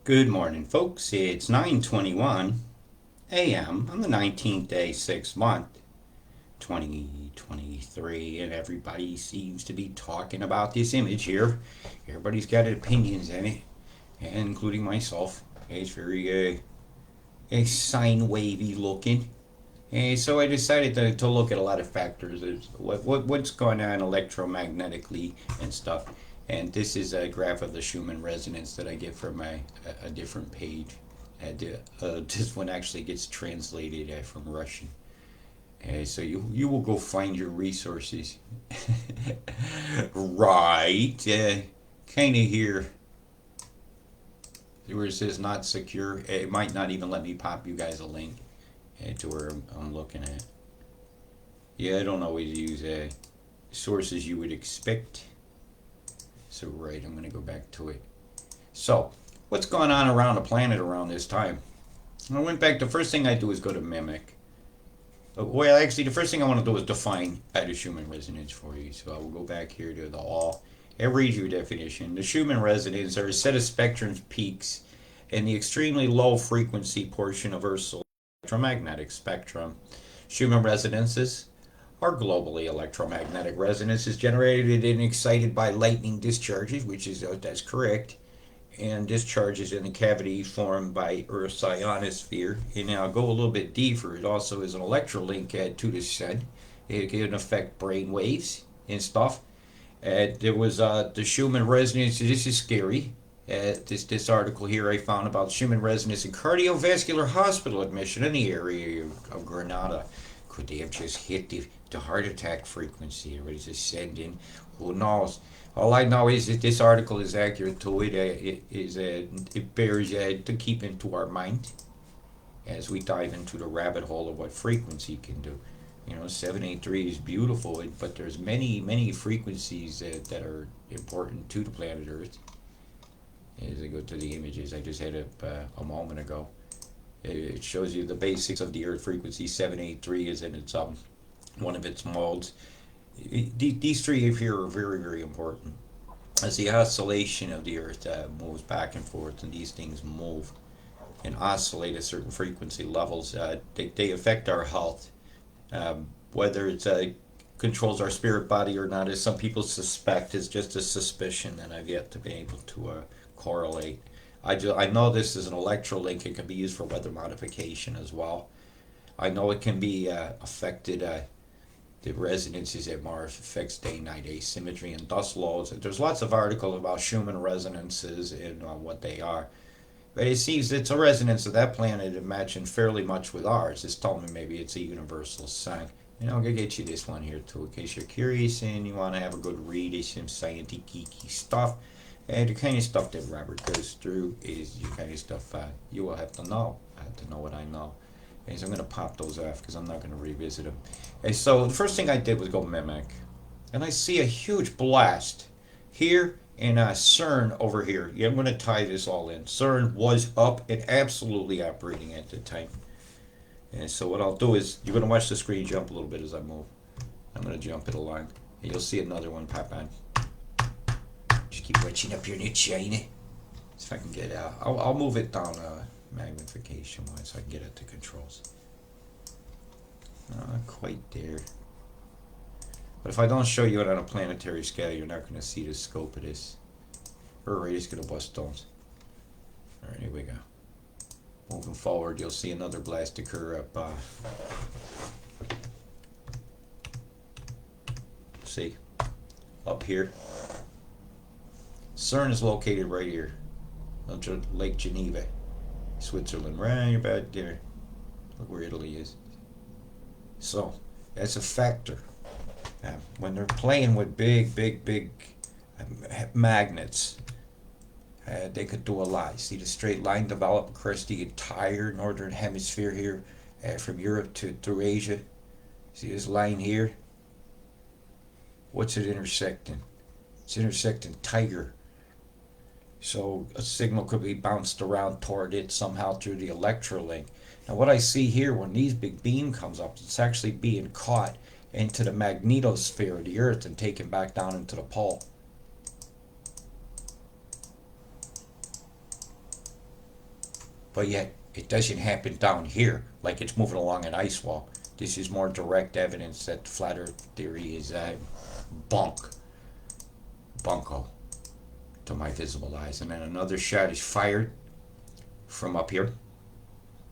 Good morning, folks. It's 9:21 a.m. on the 19th day, 6th month, 2023, and everybody seems to be talking about this image here. Everybody's got opinions in it, including myself. It's very sine wavy looking. And so I decided to look at a lot of factors. What's going on electromagnetically and stuff. And this is a graph of the Schumann resonance that I get from a different page. This one actually gets translated from Russian. So you will go find your resources. Right. Kind of here where it says not secure. It might not even let me pop you guys a link to where I'm looking at. Yeah, I don't always use sources you would expect. So, right, I'm going to go back to it. So, what's going on around the planet around this time? I went back, the first thing I do is go to Mimic. Well, actually, the first thing I want to do is define the Schumann resonance for you. So, I will go back here to the all. It reads your definition. The Schumann resonance are a set of spectrum peaks in the extremely low frequency portion of Earth's electromagnetic spectrum. Schumann resonances are globally electromagnetic resonances generated and excited by lightning discharges, which is that's correct, and discharges in the cavity formed by Earth's ionosphere. And now I'll go a little bit deeper. It also is an electrolink to the sun. It can affect brain waves and stuff. There was the Schumann resonance. This is scary. This article here I found about Schumann resonance and cardiovascular hospital admission in the area of Granada. Could they have just hit the heart attack frequency? Everybody's just sending. Who knows? All I know is that this article is accurate to it. It bears to keep into our mind as we dive into the rabbit hole of what frequency can do. 783 is beautiful, but there's many frequencies that are important to the planet Earth. As I go to the images I just had up a moment ago, it shows you the basics of the Earth frequency. 783 is in its one of its modes. These three here are very important. As the oscillation of the Earth moves back and forth, and these things move and oscillate at certain frequency levels, they affect our health. Whether it's controls our spirit body or not, as some people suspect, is just a suspicion that I've yet to be able to correlate. I know this is an electrolink. It can be used for weather modification as well. I know it can be affected. The resonances at Mars affects day-night asymmetry and dust loads. There's lots of articles about Schumann resonances and what they are. But it seems it's a resonance of that planet matching fairly much with ours. It's telling me maybe it's a universal sign. And I'm going to get you this one here too, in case you're curious and you want to have a good read of some scientific geeky stuff. And the kind of stuff that Robert goes through is the kind of stuff you will have to know. I have to know what I know. And so I'm going to pop those off because I'm not going to revisit them. And so the first thing I did was go Mimic. And I see a huge blast here and CERN over here. Yeah, I'm going to tie this all in. CERN was up and absolutely operating at the time. And so what I'll do is, you're going to watch the screen jump a little bit as I move. I'm going to jump it along. And you'll see another one pop on. Just keep watching up here in the China. So if I can get out. I'll move it down magnification wise so I can get at the controls. Not quite there. But if I don't show you it on a planetary scale, you're not going to see the scope of this. Her rate is going to bust stones. Alright, here we go. Moving forward, you'll see another blast occur up. See? Up here. CERN is located right here. Lake Geneva, Switzerland, right about there. Look where Italy is. So, that's a factor. When they're playing with big magnets, they could do a lot. See the straight line develop across the entire northern hemisphere here, from Europe through Asia. See this line here? What's it intersecting? It's intersecting Tiger. So a signal could be bounced around toward it somehow through the electrolink. Now what I see here, when these big beam comes up, it's actually being caught into the magnetosphere of the Earth and taken back down into the pole. but yet it doesn't happen down here like it's moving along an ice wall. This is more direct evidence that the flat Earth theory is bunko to my visible eyes. And then another shot is fired from up here.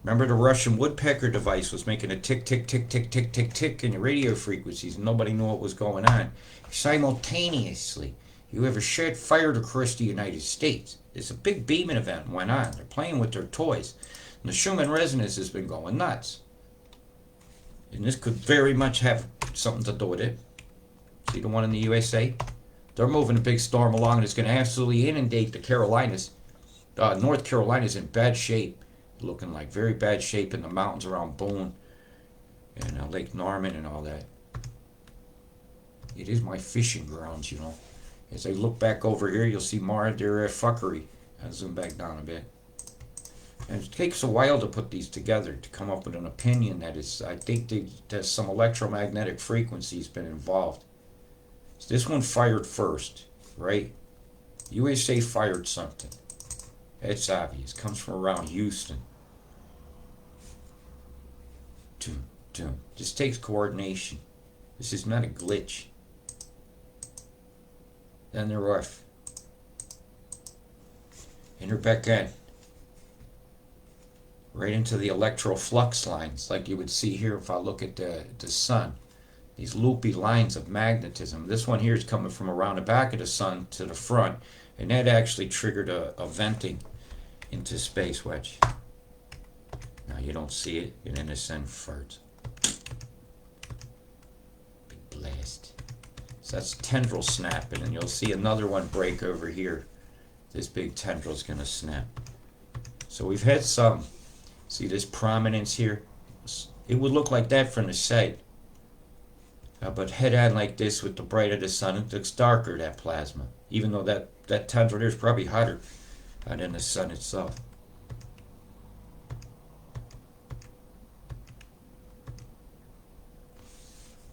Remember, the Russian woodpecker device was making a tick, tick, tick, tick, tick, tick, tick in the radio frequencies, and nobody knew what was going on. Simultaneously, you have a shot fired across the United States. There's a big beaming event went on. They're playing with their toys. And the Schumann resonance has been going nuts. And this could very much have something to do with it. See the one in the USA? They're moving a big storm along, and it's going to absolutely inundate the Carolinas. North Carolina's in bad shape. Looking like very bad shape in the mountains around Boone and Lake Norman and all that. It is my fishing grounds, you know. As I look back over here, you'll see more of their fuckery. I'll zoom back down a bit. And it takes a while to put these together, to come up with an opinion that is, I think there's some electromagnetic frequencies been involved. So this one fired first, right? USA fired something. It's obvious. Comes from around Houston. Just takes coordination. This is not a glitch. Then they're off. And they're back in. Right into the electroflux lines, like you would see here if I look at the sun. These loopy lines of magnetism. This one here is coming from around the back of the sun to the front. And that actually triggered a venting into space wedge. Now you don't see it, and then the sun farts. Big blast. So that's tendril snapping, and you'll see another one break over here. This big tendril's gonna snap. So we've had some. See this prominence here? It would look like that from the side. But head on like this with the bright of the sun, it looks darker, that plasma. Even though that tendril there is probably hotter than the sun itself.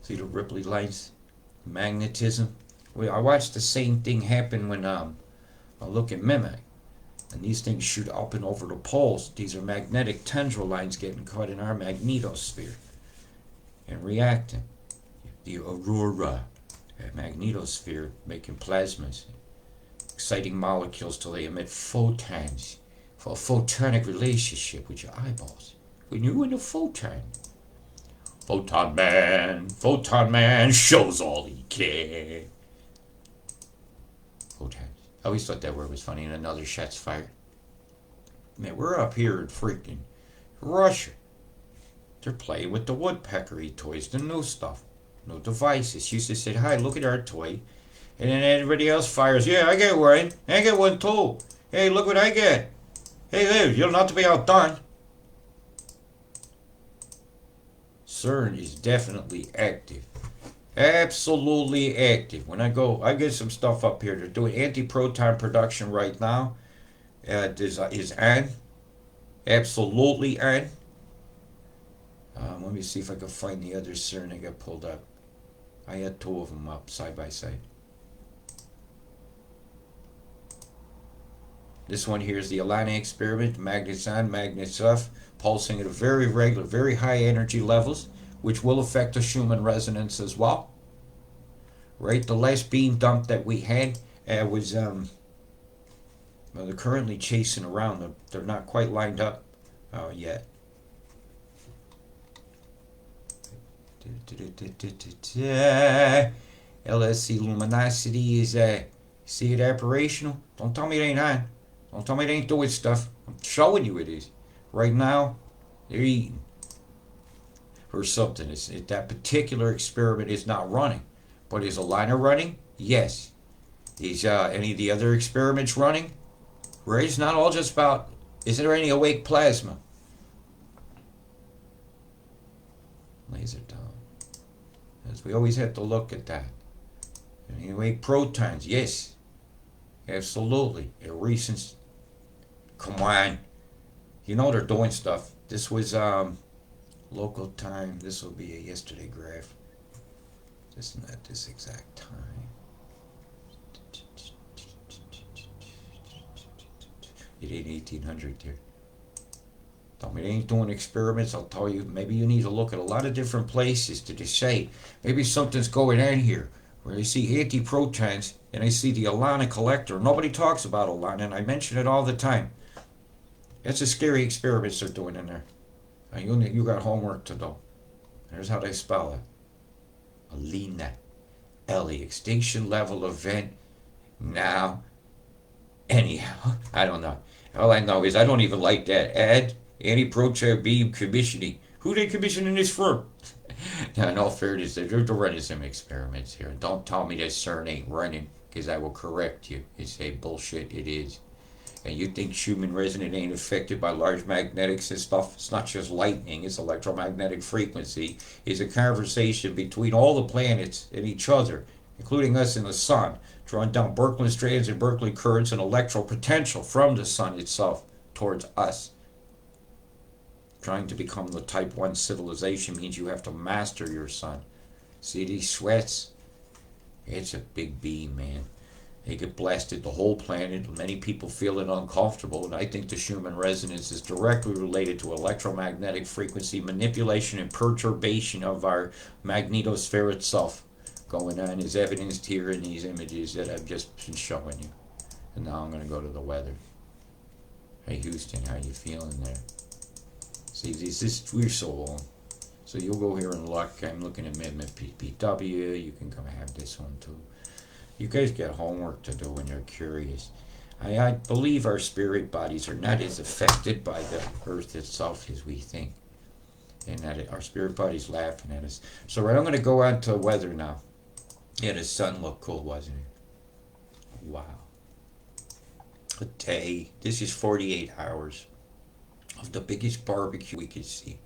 See the ripply lines? Magnetism. I watched the same thing happen when I look at Mimic. And these things shoot up and over the poles. These are magnetic tendril lines getting caught in our magnetosphere and reacting. The aurora, magnetosphere, making plasmas, exciting molecules till they emit photons for a photonic relationship with your eyeballs. When you're in a photon. Photon Man shows all he can. Photons. I always thought that word was funny, and another shot's fired. Man, we're up here in freaking Russia. They're playing with the woodpeckery toys, the new stuff. No devices. She used to say, hi, look at our toy. And then everybody else fires, yeah, I get one. I get one too. Hey, look what I get. Hey, there, you're not to be outdone. CERN is definitely active. Absolutely active. When I get some stuff up here. They're doing anti-proton production right now. Is on. Absolutely on. Let me see if I can find the other CERN that got pulled up. I had two of them up side by side. This one here is the Alani experiment. Magnets on, magnets off, pulsing at a very regular, very high energy levels, which will affect the Schumann resonance as well. Right, the last beam dump that we had was well, they're currently chasing around. They're not quite lined up yet. LSC luminosity is see it operational. Don't tell me it ain't on. Don't tell me it ain't doing stuff. I'm showing you it is. Right now, they're eating. Or something. That particular experiment is not running. But is a liner running? Yes. Is any of the other experiments running? Right? It's not all just about, is there any awake plasma? Laser tone. As we always have to look at that. Any awake protons? Yes. Absolutely. A recent. Come on. You know they're doing stuff. This was local time. This will be a yesterday graph. Just not this exact time. It ain't 1800 there. Tell me they ain't doing experiments. I'll tell you, maybe you need to look at a lot of different places to decide. Maybe something's going on here. Where I see antiprotons and I see the Alana collector. Nobody talks about Alana, and I mention it all the time. That's a scary experiments they're doing in there. You got homework to do. Here's how they spell it. Alina. Ellie. Extinction level event. Now. Anyhow. I don't know. All I know is I don't even like that. Add anti-proton beam commissioning. Who they commissioning this for? Now, in all fairness, they're running some experiments here. Don't tell me that CERN ain't running, because I will correct you. It's a bullshit. It is. And you think Schumann resonance ain't affected by large magnetics and stuff? It's not just lightning. It's electromagnetic frequency. It's a conversation between all the planets and each other, including us and the sun, drawing down Berkeley strands and Berkeley currents and electro potential from the sun itself towards us. Trying to become the type 1 civilization means you have to master your sun. See these sweats? It's a big beam, man. They get blasted the whole planet. Many people feel it uncomfortable, and I think the Schumann resonance is directly related to electromagnetic frequency manipulation and perturbation of our magnetosphere itself. Going on is evidenced here in these images that I've just been showing you. And now I'm going to go to the weather. Hey Houston, how you feeling there? See, we're so long. So you'll go here and look. I'm looking at PPW. You can come have this one too. You guys got homework to do when you're curious. I believe our spirit bodies are not as affected by the earth itself as we think. And that our spirit body's laughing at us. So I'm going to go on to weather now. Yeah, the sun looked cool, wasn't it? Wow. A day. This is 48 hours of the biggest barbecue we could see.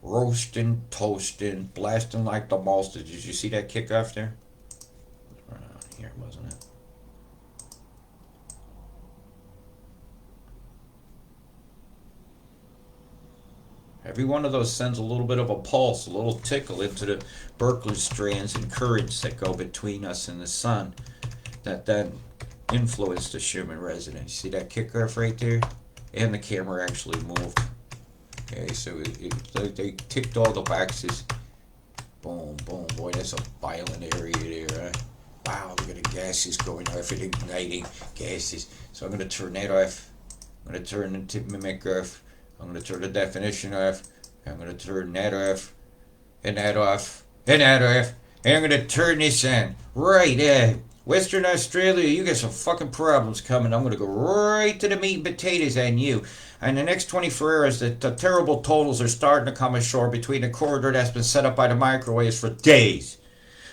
Roasting, toasting, blasting like the monster. Did you see that kickoff there? Right on here, wasn't it? Every one of those sends a little bit of a pulse, a little tickle into the Berkeley strands and currents that go between us and the sun that then influence the Schumann resonance. See that kickoff right there? And the camera actually moved. Okay, so they ticked all the boxes. Boom, boom. Boy, that's a violent area there. Huh? Wow, look at the gases going off and igniting gases. So I'm going to turn that off. I'm going to turn the tip mimic off. I'm going to turn the definition off. I'm going to turn that off. And that off. And that off. And I'm going to turn this on. Right, Western Australia, you got some fucking problems coming. I'm going to go right to the meat and potatoes on you. And the next 24 hours, the terrible totals are starting to come ashore between the corridor that's been set up by the microwaves for days.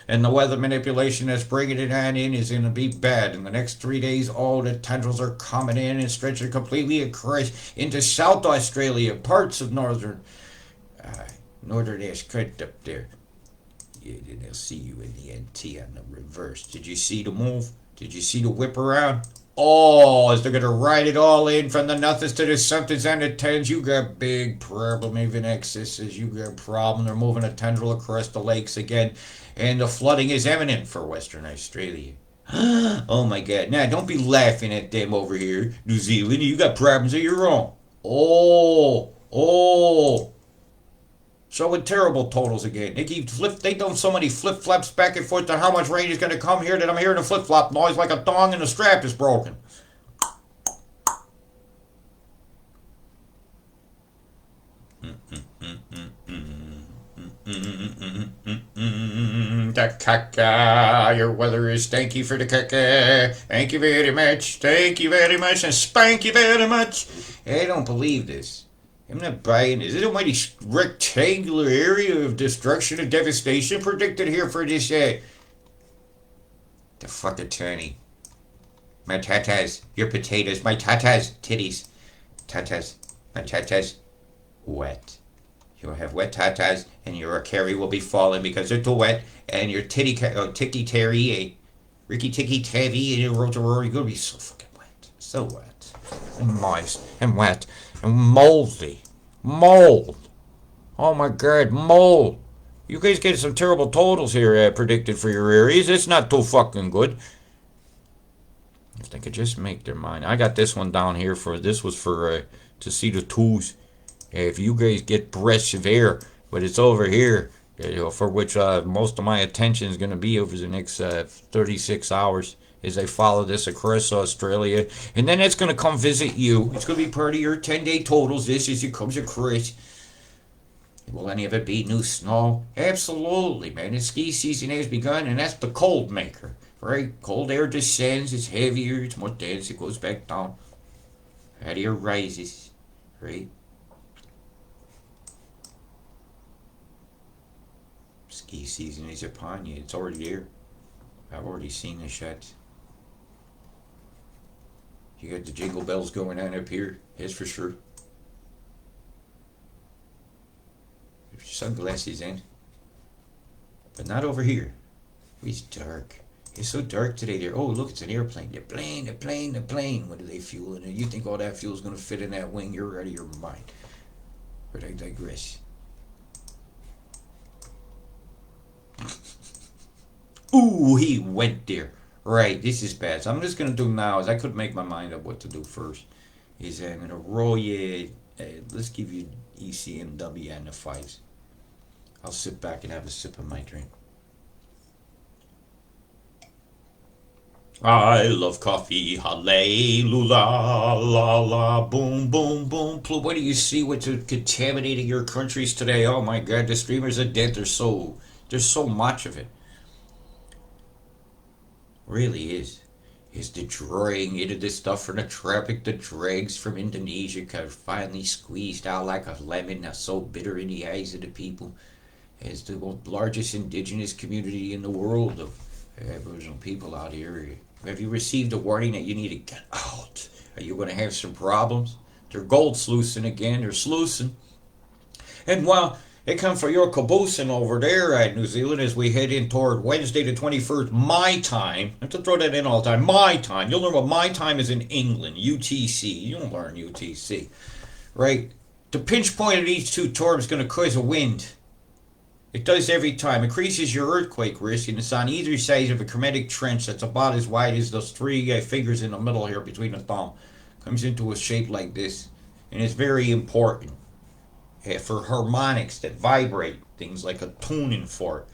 And the weather manipulation that's bringing it on in is going to be bad. In the next 3 days, all the tendrils are coming in and stretching completely across into South Australia, parts of northern Australia up there. Yeah, then they'll see you in the NT on the reverse. Did you see the move? Did you see the whip around? Oh, as they're going to ride it all in from the nothings to the somethings and the tens. You got big problem, even excesses. You got problem. They're moving a tendril across the lakes again. And the flooding is imminent for Western Australia. Oh my God. Now, don't be laughing at them over here, New Zealand. You got problems of your own. Oh. Showing terrible totals again. They done so many flip-flops back and forth to how much rain is going to come here that I'm hearing a flip-flop noise like a thong and the strap is broken. The caca, your weather is stanky for the caca. Thank you very much. Thank you very much. And spank you very much. I don't believe this. I'm not buying this. Is it a mighty rectangular area of destruction and devastation predicted here for this, the fucking attorney. My tatas, your potatoes, my tatas, titties. Tatas, my tatas, wet. You'll have wet tatas, and your carry will be falling because they're too wet, and your ticky terry, Ricky Ticky Tavi, and your Rotorori, you're gonna be so fucking wet. So wet. And moist, and wet. Moldy. Mold. Oh my God, mold. You guys get some terrible totals here predicted for your areas. It's not too fucking good. If they could just make their mind. I got this one down here this was for to see the tools. If you guys get breaths of air, but it's over here, for which most of my attention is going to be over the next 36 hours as I follow this across Australia. And then it's going to come visit you. It's going to be part of your 10-day totals, this, as it comes across. Will any of it be new snow? Absolutely, man. The ski season has begun, and that's the cold maker, right? Cold air descends, it's heavier, it's more dense, it goes back down. Hot air rises, right? Ski season is upon you. It's already there. I've already seen the shots. You got the jingle bells going on up here, that's for sure. Sunglasses in, but not over here. It's dark. It's so dark today there. Oh, look, it's an airplane. The plane, the plane, the plane. What are they fueling? You think all that fuel's going to fit in that wing? You're out of your mind. But I digress. Ooh, he went there. Right, this is bad. So I'm just going to do now is I couldn't make my mind up what to do first. Is I'm going to roll you. Let's give you ECMW and the 5s. I'll sit back and have a sip of my drink. I love coffee, hallelujah, la la, boom, boom, boom. What do you see what's contaminating your countries today? Oh my God, the streamers are dead. There's so much of it. Really is. Is the drawing into this stuff from the traffic, the dregs from Indonesia got finally squeezed out like a lemon, now so bitter in the eyes of the people. As the largest indigenous community in the world of Aboriginal people out here, have you received a warning that you need to get out? Are you going to have some problems? They're gold sluicing again, they're sluicing. And while they come for your caboosing over there at New Zealand as we head in toward Wednesday the 21st, my time. I have to throw that in all the time. My time. You'll learn what my time is in England, UTC. You don't learn UTC, right? The pinch point of these two terms is going to cause a wind. It does every time. Increases your earthquake risk, and it's on either side of a chromatic trench that's about as wide as those three fingers in the middle here between the thumb. Comes into a shape like this, and it's very important for harmonics that vibrate, things like a tuning fork.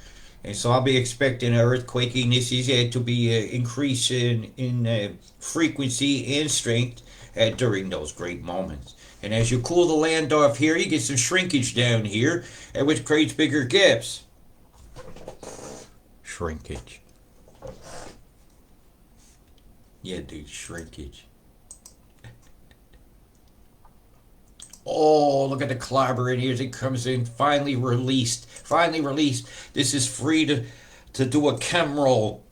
And so I'll be expecting earthquaking. This is to be increase in frequency and strength during those great moments. And as you cool the land off here, you get some shrinkage down here, which creates bigger gaps. Shrinkage. Yeah, dude, shrinkage. Oh, look at the clobber in here as it comes in. Finally released. Finally released. This is free to do a chem roll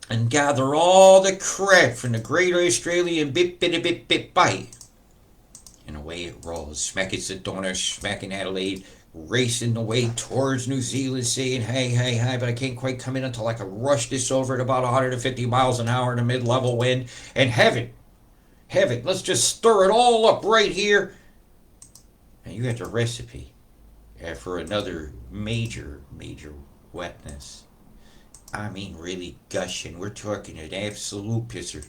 and gather all the crap from the Great Australian bit bite. And away it rolls. Smack at Sedona, smacking Adelaide, racing away towards New Zealand, saying, hey, but I can't quite come in until I can rush this over at about 150 miles an hour in a mid-level wind. And have it. Let's just stir it all up right here. And you got the recipe for another major wetness. I mean, really gushing. We're talking an absolute pisser.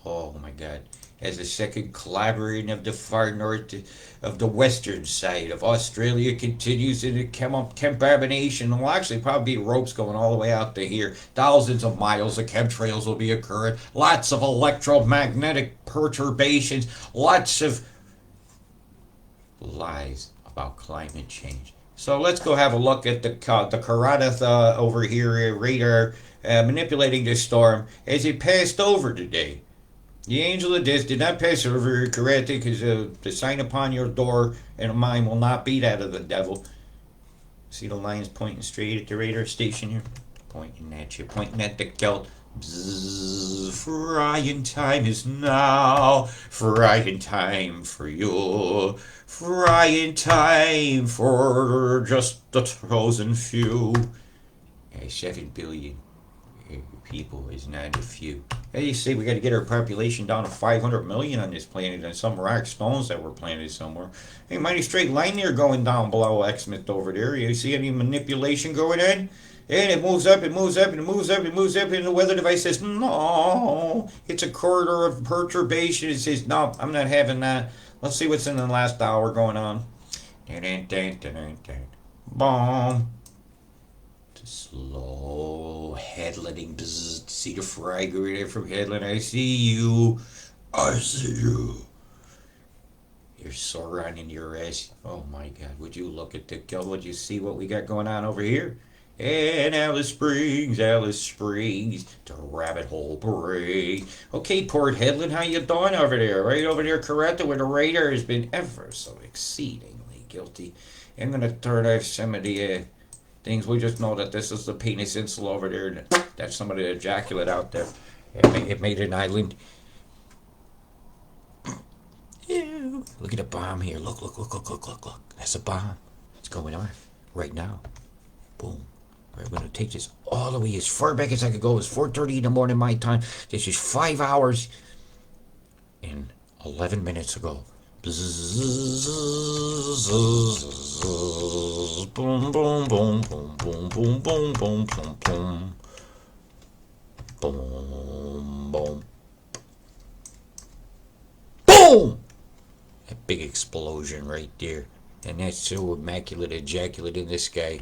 Oh my God. As a second collaborating of the far north of the western side of Australia continues in the carbonation. There will actually probably be ropes going all the way out to here. Thousands of miles of chemtrails will be occurring. Lots of electromagnetic perturbations. Lots of lies about climate change. So let's go have a look at the Karath over here radar manipulating this storm as it passed over today. The angel of death did not pass over Karath because the sign upon your door and mine will not be that of the devil. See the lines pointing straight at the radar station here? Pointing at you, pointing at the gelt. Bzzz, frying time is now, frying time for you, frying time for just the chosen few. 7 billion people is not a few. Hey, you say we got to get our population down to 500 million on this planet and some rock stones that were planted somewhere. Hey, mighty straight line there going down below Xmas over there. You see any manipulation going on? And it moves up, it moves up, and it moves up, it moves up, and the weather device says, no, it's a corridor of perturbation. It says, no, I'm not having that. Let's see what's in the last hour going on. Boom. Slow headlighting. Bzz. See the frag over there from headlight. I see you. I see you. You're Sauron in your ass. Oh my God. Would you look at the kill? Would you see what we got going on over here? And Alice Springs, to Rabbit Hole Parade. Okay, Port Headland, how you doing over there? Right over there, Coretta, where the radar has been ever so exceedingly guilty. I'm going to turn off some of the things. We just know that this is the penis insula over there. That's some of the ejaculate out there. It made an island. Ew. Look at the bomb here. Look. That's a bomb. It's going off right now. Boom. We're going to take this all the way as far back as I could go. It's 4:30 in the morning my time. This is 5 hours and 11 minutes ago. Boom, boom, boom, boom, boom, boom, boom, boom, boom, boom. Boom, boom. Boom! That big explosion right there. And that's so immaculate ejaculate in the sky.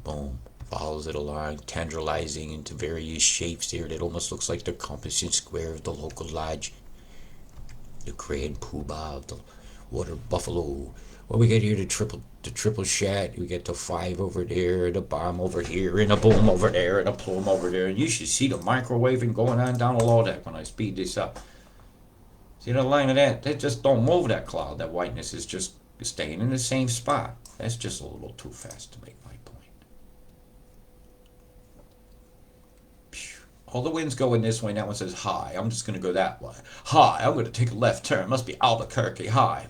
Boom. Follows it along, tendrilizing into various shapes there that almost looks like the compass and square of the local lodge. The grand poobah of the water buffalo. Well, we got here the triple shot. We got the 5 over there, the bomb over here, and a boom over there, and a plume over there. And you should see the microwaving going on down below that when I speed this up. See the line of that? They just don't move that cloud. That whiteness is just staying in the same spot. That's just a little too fast to make my point. All the wind's going this way, and that one says hi. I'm just going to go that way. Hi, I'm going to take a left turn. Must be Albuquerque. Hi.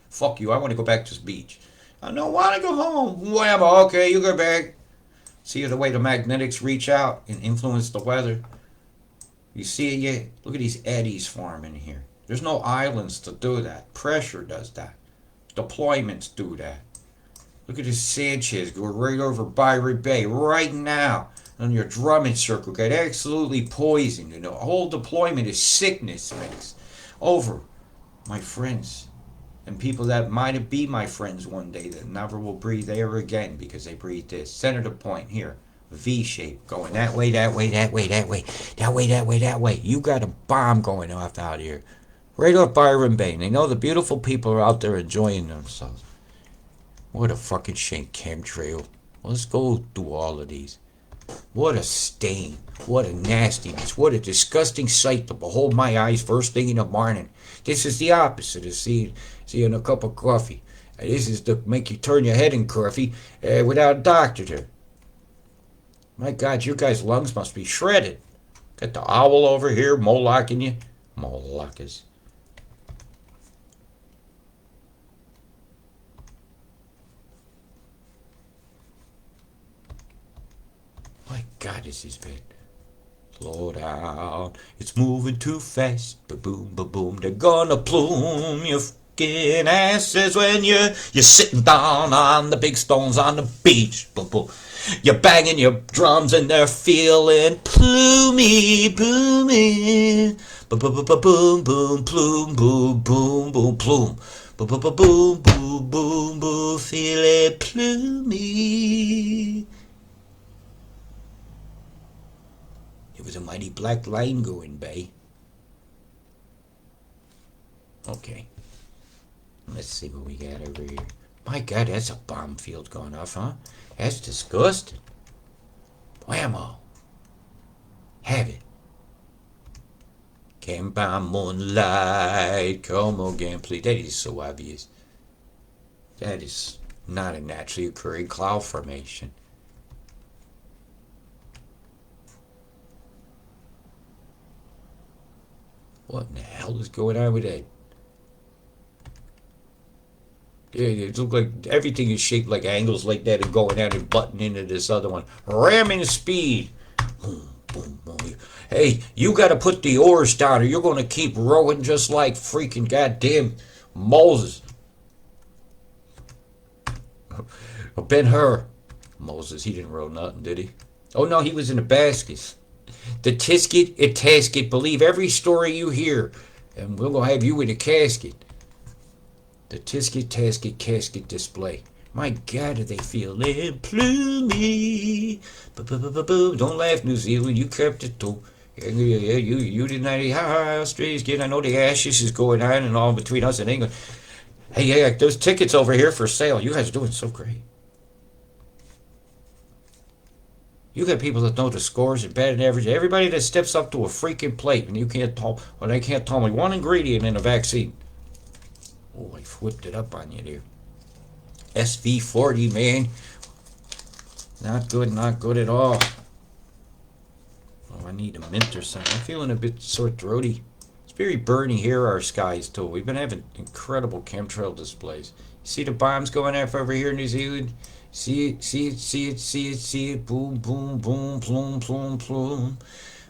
Fuck you, I want to go back to the beach. I don't want to go home. Whammo, okay, you go back. See the way the magnetics reach out and influence the weather? You see it yet? Look at these eddies forming here. There's no islands to do that. Pressure does that. Deployments do that. Look at this Sanchez go right over Byron Bay right now. On your drumming circle, got absolutely poisoned. You know, a whole deployment is sickness mixed over my friends and people that might be my friends one day that never will breathe air again because they breathe this. Center the point here, V shape, going that way, that way, that way, that way, that way, that way, that way. You got a bomb going off out here, right off Byron Bay. And they know the beautiful people are out there enjoying themselves. What a fucking shame, chemtrail. Let's go through all of these. What a stain. What a nastiness. What a disgusting sight to behold my eyes first thing in the morning. This is the opposite of seeing a cup of coffee. This is to make you turn your head in coffee without a doctor there. My God, your guys' lungs must be shredded. Got the owl over here molocking you. Molockers. My God, this is bad. Slow down. It's moving too fast. Ba-boom, ba-boom. They're gonna plume your fucking asses when you're sitting down on the big stones on the beach. Ba-boom. You're banging your drums and they're feeling plumey, booming. Ba-ba-ba-boom, boom, plume, boom, boom, boom, plume. Ba-ba-ba-boom, boom, boom, boom, feeling plumey. It was a mighty black line going by. Okay. Let's see what we got over here. My God, that's a bomb field going off, huh? That's disgusting. Whammo. Have it. Camp on moonlight. Come again, please. That is so obvious. That is not a naturally occurring cloud formation. What in the hell is going on with that? Yeah, it looks like everything is shaped like angles like that and going out and butting into this other one. Ramming speed. Boom, boom, boom. Hey, you got to put the oars down or you're going to keep rowing just like freaking goddamn Moses. Ben-Hur. Moses, he didn't roll nothing, did he? Oh no, he was in the baskets. The tisket, a tasket. Believe every story you hear, and we're gonna have you in a casket. The tisket, tasket, casket display. My God, do they feel it? Plumey. Don't laugh, New Zealand. You kept it too. Yeah, you did not. Ha, Australia's getting. I know the ashes is going on and all between us and England. Hey, yeah, those tickets over here for sale. You guys are doing so great. You got people that know the scores and batting average. Everybody that steps up to a freaking plate and you can't tell, or they can't tell me one ingredient in a vaccine. Oh, I flipped it up on you there. SV40, man. Not good at all. Oh, I need a mint or something. I'm feeling a bit sore throaty. It's very burny here, our skies, too. We've been having incredible chemtrail displays. You see the bombs going off over here in New Zealand? See it, see it, see it, see it, see it. Boom, boom, boom, plume, plume, plume.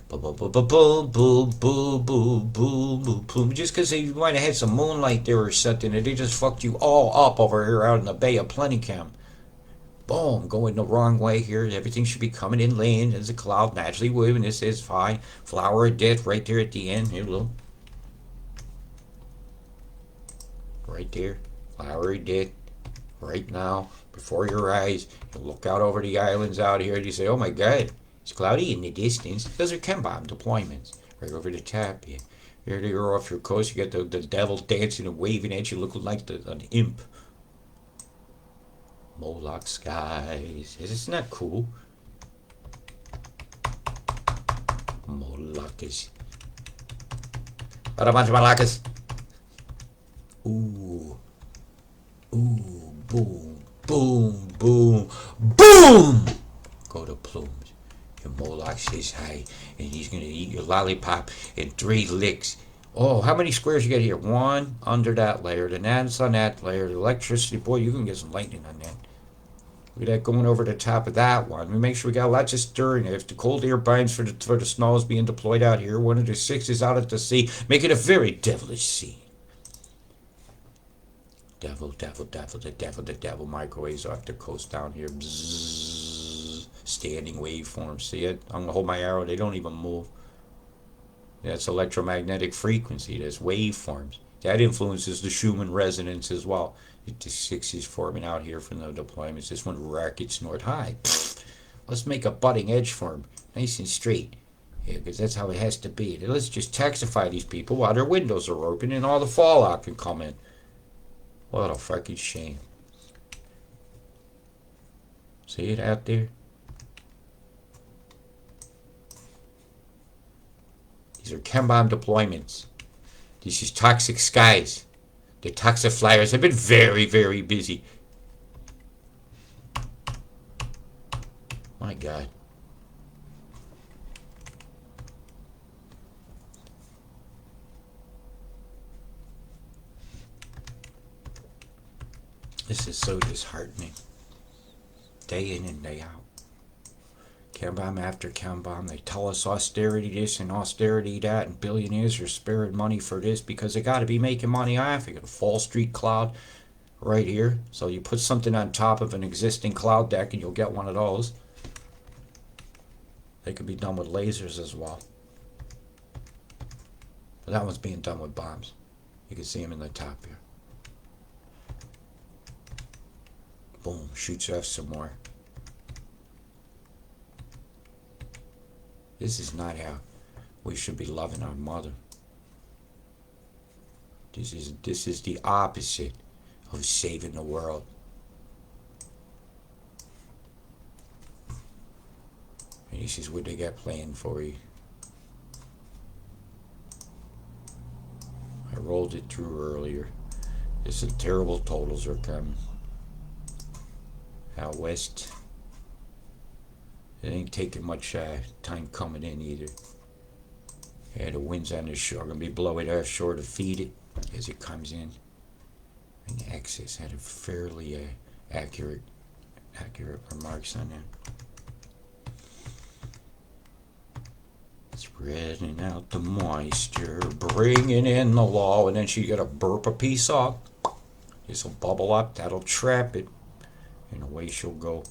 Boom, boom, boom, boom, boom, boom, boom, boom, boom, boom. Just because you might have had some moonlight there or something, and they just fucked you all up over here out in the Bay of Plentycam. Boom, going the wrong way here. Everything should be coming in lane as a cloud naturally would, and this is fine. Flower of death right there at the end. Here, look. Right there. Flower of death. Right now, before your eyes. You look out over the islands out here and you say, oh my God, it's cloudy in the distance. Those are chem bomb deployments. Right over the top. Yeah. Here they are off your coast. You got the devil dancing and waving at you looking like an imp. Moloch skies. Isn't that cool? Molochs. What a bunch of Molochs. Ooh. Ooh. Boom. Boom. Boom. Boom! Go to plumes. Your Moloch says hi, and he's going to eat your lollipop in 3 licks. Oh, how many squares you got here? 1 under that layer, the nans on that layer, the electricity. Boy, you can get some lightning on that. Look at that going over the top of that one. We make sure we got lots of stirring. If the cold air binds for the snows being deployed out here, one of the 6 is out at the sea. Make it a very devilish scene. Devil, devil, devil, the devil, the devil. Microwaves off the coast down here. Bzzz. Standing waveforms. See it? I'm going to hold my arrow. They don't even move. That's electromagnetic frequency. That's waveforms. That influences the Schumann resonance as well. The 6 is forming out here from the deployments. This one rockets north high. Let's make a butting edge for them. Nice and straight. Yeah, because that's how it has to be. Let's just taxify these people while their windows are open and all the fallout can come in. What a fucking shame. See it out there? These are chem bomb deployments. This is toxic skies. The toxic flyers have been very, very busy. My God. This is so disheartening. Day in and day out. Chem bomb after chem bomb. They tell us austerity this and austerity that, and billionaires are sparing money for this because they got to be making money off. You got a Fall Street cloud right here. So you put something on top of an existing cloud deck and you'll get one of those. They could be done with lasers as well. But that one's being done with bombs. You can see them in the top here. Boom, shoots off some more. This is not how we should be loving our mother. This is the opposite of saving the world. And this is what they got planned for you. I rolled it through earlier. This is terrible totals are coming. Out west. It ain't taking much time coming in either. Yeah, the winds on the shore are going to be blowing offshore to feed it as it comes in. And the Axis had a fairly accurate remarks on that. Spreading out the moisture, bringing in the law, and then she got to burp a piece up. This will bubble up, that'll trap it, and away she'll go.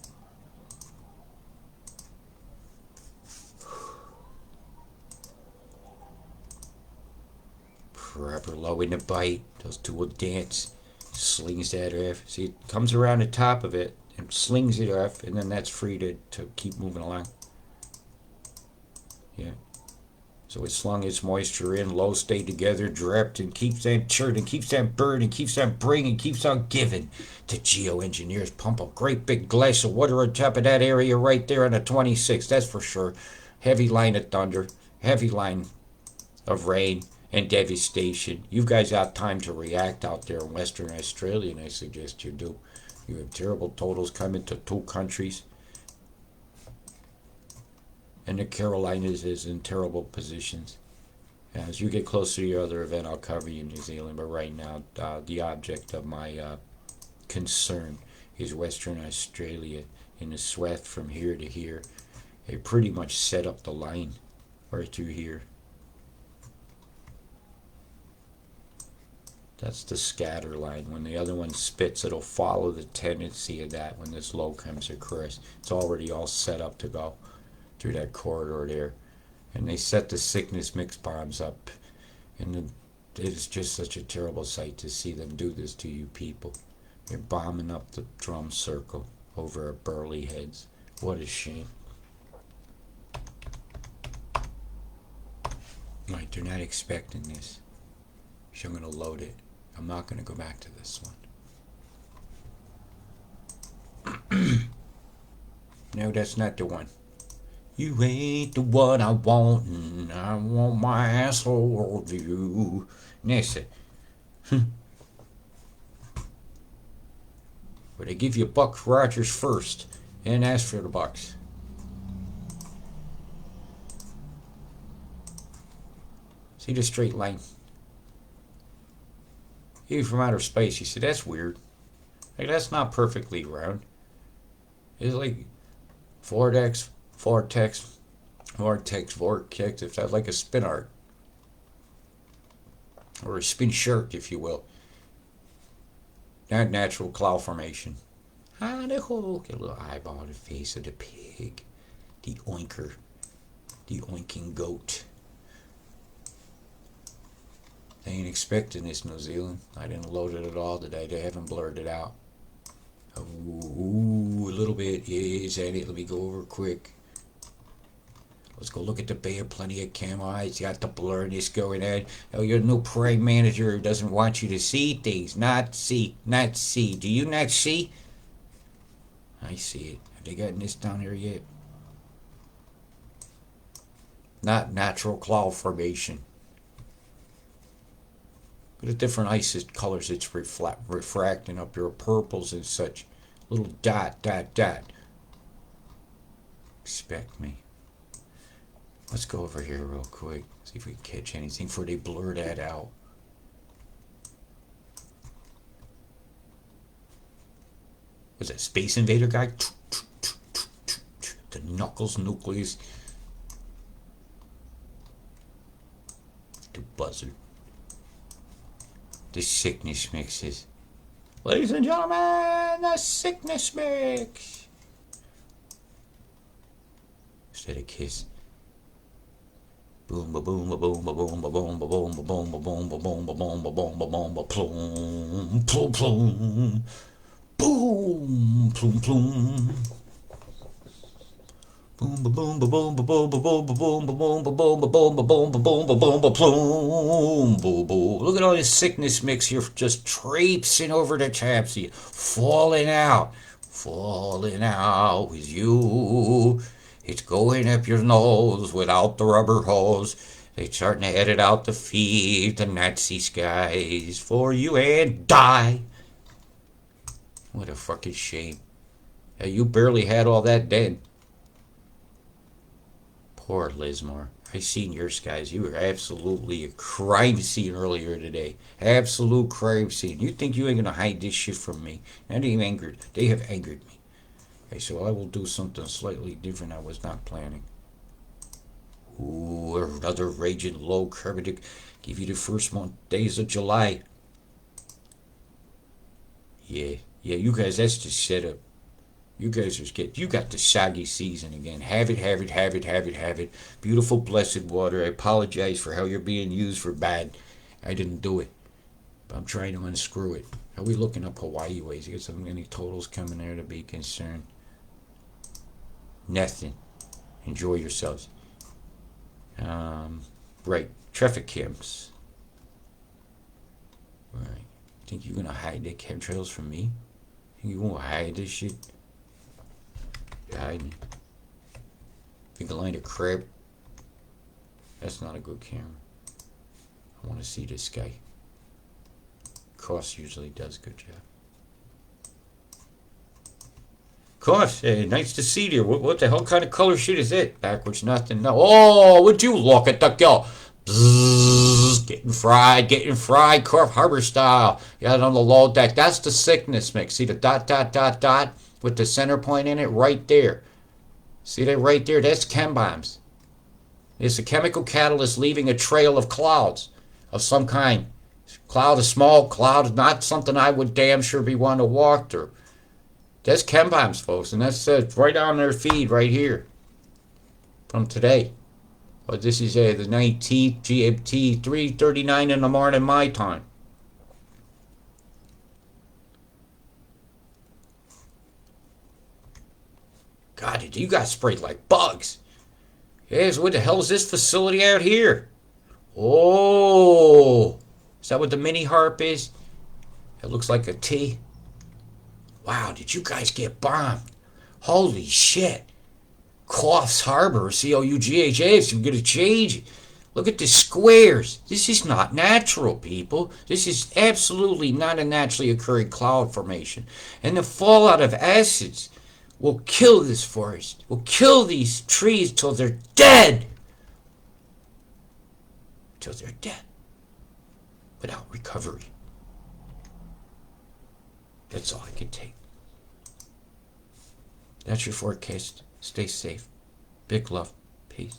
Grab her low in the bite. Those two will dance. Slings that off. See, it comes around the top of it and slings it off, and then that's free to keep moving along. Yeah. So it slung its moisture in, low stayed together, dropped, and keeps on churning, keeps on burning, keeps on bringing, keeps on giving. The geoengineers pump a great big glass of water on top of that area right there on the 26th, that's for sure. Heavy line of thunder, heavy line of rain and devastation. You guys got time to react out there in Western Australia, and I suggest you do. You have terrible totals coming to two countries. And the Carolinas is in terrible positions. As you get closer to your other event, I'll cover you in New Zealand. But right now, the object of my concern is Western Australia. In the swath from here to here, they pretty much set up the line right through here. That's the scatter line. When the other one spits, it'll follow the tendency of that when this low comes across. It's already all set up to go through that corridor there. And they set the sickness mix bombs up. And it's just such a terrible sight to see them do this to you people. They're bombing up the drum circle over our burly heads. What a shame. Right, they're not expecting this. So I'm going to load it. I'm not going to go back to this one. No, that's not the one. You ain't the one I want, and I want my asshole of you. And that's it. But they give you Buck Rogers first, and ask for the bucks. See the straight line? Even from outer space, you see, that's weird. Like, that's not perfectly round. It's like vortex, if that's like a spin arc. Or a spin shark, if you will. Not natural cloud formation. Ah, the whole little eyeball on the face of the pig. The oinker. The oinking goat. They ain't expecting this, New Zealand. I didn't load it at all today. They haven't blurred it out. Ooh, a little bit. Yeah, is that it? Let me go over quick. Let's go look at the bear. Plenty of camo eyes. Got the blurriness going on. Oh, you're a new prime manager who doesn't want you to see things. Not see. Not see. Do you not see? I see it. Have they gotten this down here yet? Not natural cloud formation. But the different ice colors it's refracting up here, purples and such. Little dot. Expect me. Let's go over here real quick. See if we can catch anything before they blur that out. Was that Space Invader guy? The Knuckles nucleus. The buzzard. The sickness mixes. Ladies and gentlemen, the sickness mix. Instead of kiss. Boom ba boom ba boom ba boom ba boom ba boom ba boom ba boom ba boom ba boom ba boom ba boom ba plum plum plum boom plum plum. Boom ba boom ba boom ba boom ba boom ba boom ba boom ba boom ba boom ba boom ba boom ba boom ba plum boo boo. Look at all this sickness mix here just traipsing over the tapsy, falling out with you. It's going up your nose without the rubber hose. They're starting to edit out the feed, the Nazi skies for you and die. What a fucking shame. You barely had all that then. Poor Lismore. I seen your skies. You were absolutely a crime scene earlier today. Absolute crime scene. You think you ain't gonna hide this shit from me? Now they have angered me. Okay, so I will do something slightly different I was not planning. Ooh, another raging low carbon. Give you the first days of July. Yeah, you guys, that's the setup. You guys you got the soggy season again. Have it. Beautiful, blessed water. I apologize for how you're being used for bad. I didn't do it. But I'm trying to unscrew it. Are we looking up Hawaii ways? You got some any totals coming there to be concerned? Nothing. Enjoy yourselves. Right. Traffic cams. Right. Think you're gonna hide the chemtrails from me? Think you won't hide this shit? You're hiding. Think a line of crap? That's not a good camera. I want to see this guy. Cross usually does a good job. Cross, hey, nice to see you. What the hell kind of color shit is it? Backwards nothing. No. Oh, would you look at the girl? Bzzz, getting fried, Corp Harbor style. Got it on the low deck. That's the sickness mix. See the dot, dot, dot, dot with the center point in it right there. See that right there? That's chem bombs. It's a chemical catalyst leaving a trail of clouds of some kind. Cloud, a small cloud, not something I would damn sure be one to walk through. That's chem bombs, folks, and that's right on their feed right here from today. But this is the 19th GMT, 3:39 in the morning my time. God, you got sprayed like bugs. Yes, what the hell is this facility out here? Oh, is that what the mini harp is? It looks like a T. Wow, did you guys get bombed? Holy shit. Coffs Harbor, COUGHS, you're going to change it. Look at the squares. This is not natural, people. This is absolutely not a naturally occurring cloud formation. And the fallout of acids will kill this forest, will kill these trees till they're dead. Till they're dead. Without recovery. That's all I can take. That's your forecast. Stay safe. Big love. Peace.